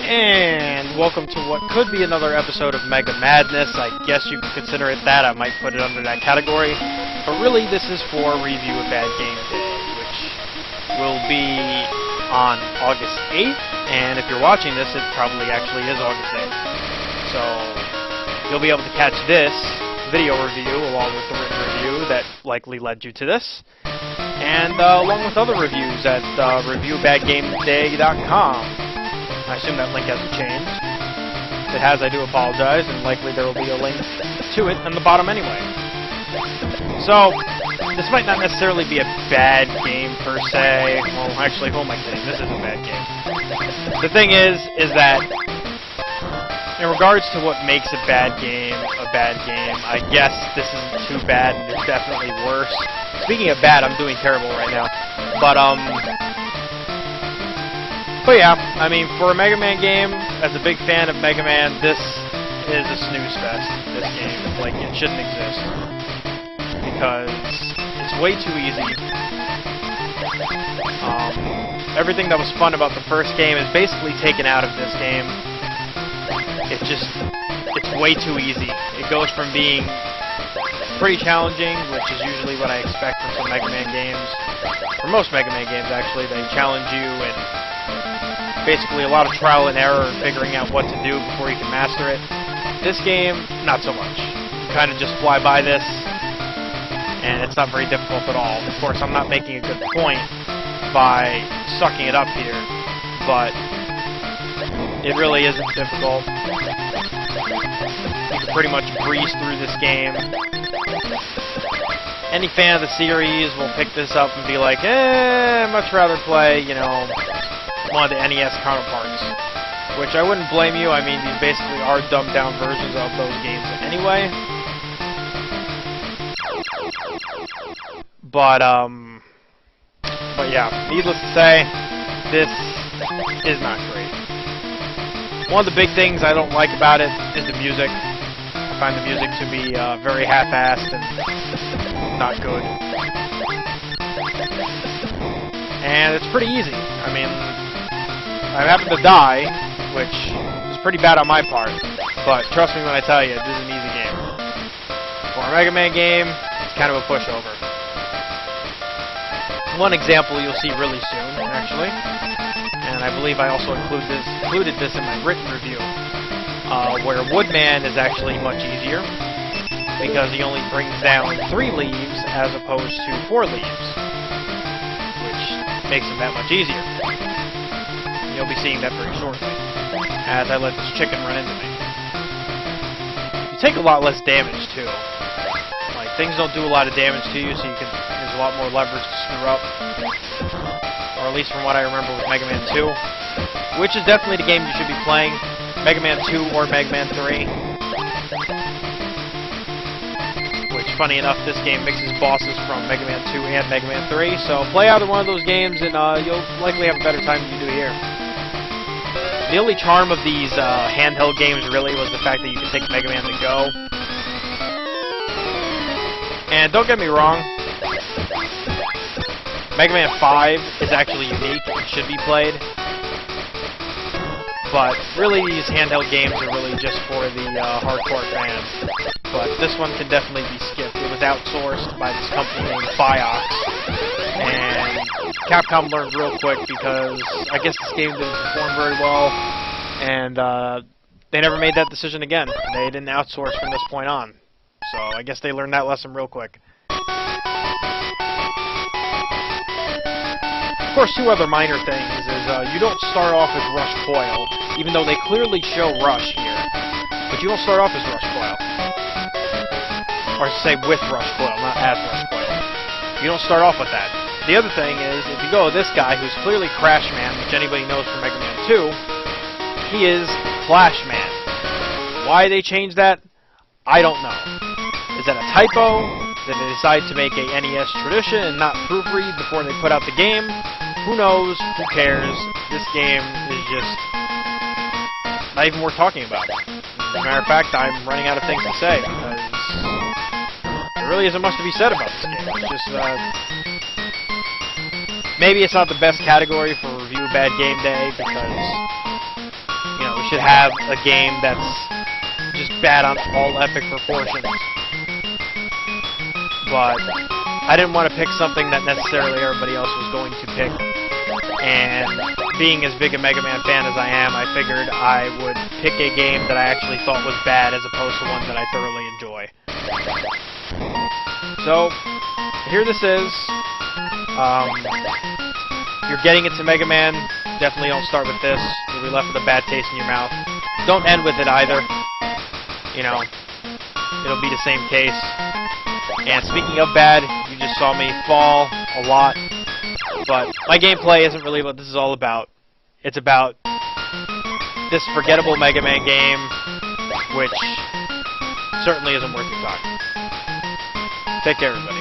And welcome to what could be another episode of Mega Madness. I guess you could consider it that. I might put it under that category. But really, this is for Review a Bad Game Day, which will be on August 8th. And if you're watching this, it probably actually is August 8th. So you'll be able to catch this video review along with the written review that likely led you to this. And along with other reviews at reviewbadgameday.com. I assume that link hasn't changed. If it has, I do apologize, and likely there will be a link to it in the bottom anyway. So, this might not necessarily be a bad game per se. Well, actually, who am I kidding? This is a bad game. The thing is that in regards to what makes a bad game, I guess this isn't too bad, and there's definitely worse. Speaking of bad, I'm doing terrible right now. But yeah, I mean, for a Mega Man game, as a big fan of Mega Man, this is a snooze fest, this game. Like, it shouldn't exist. Because it's way too easy. Everything that was fun about the first game is basically taken out of this game. It's way too easy. It goes from being pretty challenging, which is usually what I expect from some Mega Man games. For most Mega Man games, actually, they challenge you and basically a lot of trial and error and figuring out what to do before you can master it. This game, not so much. You kind of just fly by this, and it's not very difficult at all. Of course, I'm not making a good point by sucking it up here, but it really isn't difficult. You can pretty much breeze through this game. Any fan of the series will pick this up and be like, I'd much rather play, you know, one of the NES counterparts. Which I wouldn't blame you. I mean, these basically are dumbed down versions of those games anyway. But yeah, needless to say, this is not great. One of the big things I don't like about it is the music. I find the music to be very half-assed and not good. And it's pretty easy. I mean, I happened to die, which is pretty bad on my part, but trust me when I tell you, this is an easy game. For a Mega Man game, it's kind of a pushover. One example you'll see really soon, actually, and I believe I also included this in my written review, where Woodman is actually much easier, because he only brings down 3 leaves as opposed to 4 leaves, which makes him that much easier. You'll be seeing that very shortly, as I let this chicken run into me. You take a lot less damage, too. Like, things don't do a lot of damage to you, so there's a lot more leverage to screw up. Or at least from what I remember with Mega Man 2. Which is definitely the game you should be playing. Mega Man 2 or Mega Man 3. Which, funny enough, this game mixes bosses from Mega Man 2 and Mega Man 3. So play either one of those games and you'll likely have a better time than you do here. The only charm of these handheld games really was the fact that you could take Mega Man to go. And don't get me wrong, Mega Man 5 is actually unique and should be played. But really these handheld games are really just for the hardcore fans. But this one can definitely be skipped. It was outsourced by this company named V.G.H.C. And Capcom learned real quick because I guess this game didn't perform very well, and they never made that decision again. They didn't outsource from this point on. So I guess they learned that lesson real quick. Of course, 2 other minor things is you don't start off as Rush Coil, even though they clearly show Rush here. But you don't start off as Rush Coil. Or I should say with Rush Coil, not as Rush Coil. You don't start off with that. The other thing is, if you go with this guy, who's clearly Crash Man, which anybody knows from Mega Man 2, he is Flash Man. Why they changed that, I don't know. Is that a typo? Did they decide to make a NES tradition and not proofread before they put out the game? Who knows? Who cares? This game is just not even worth talking about. As a matter of fact, I'm running out of things to say, because there really isn't much to be said about this game. It's just, maybe it's not the best category for Review Bad Game Day, because should have a game that's just bad on all epic proportions. But I didn't want to pick something that necessarily everybody else was going to pick. And being as big a Mega Man fan as I am, I figured I would pick a game that I actually thought was bad as opposed to one that I thoroughly enjoy. So, here this is. You're getting into Mega Man. Definitely don't start with this. You'll be left with a bad taste in your mouth. Don't end with it either. You know, it'll be the same case. And speaking of bad, you just saw me fall a lot. But my gameplay isn't really what this is all about. It's about this forgettable Mega Man game, which certainly isn't worth your time. Take care, everybody.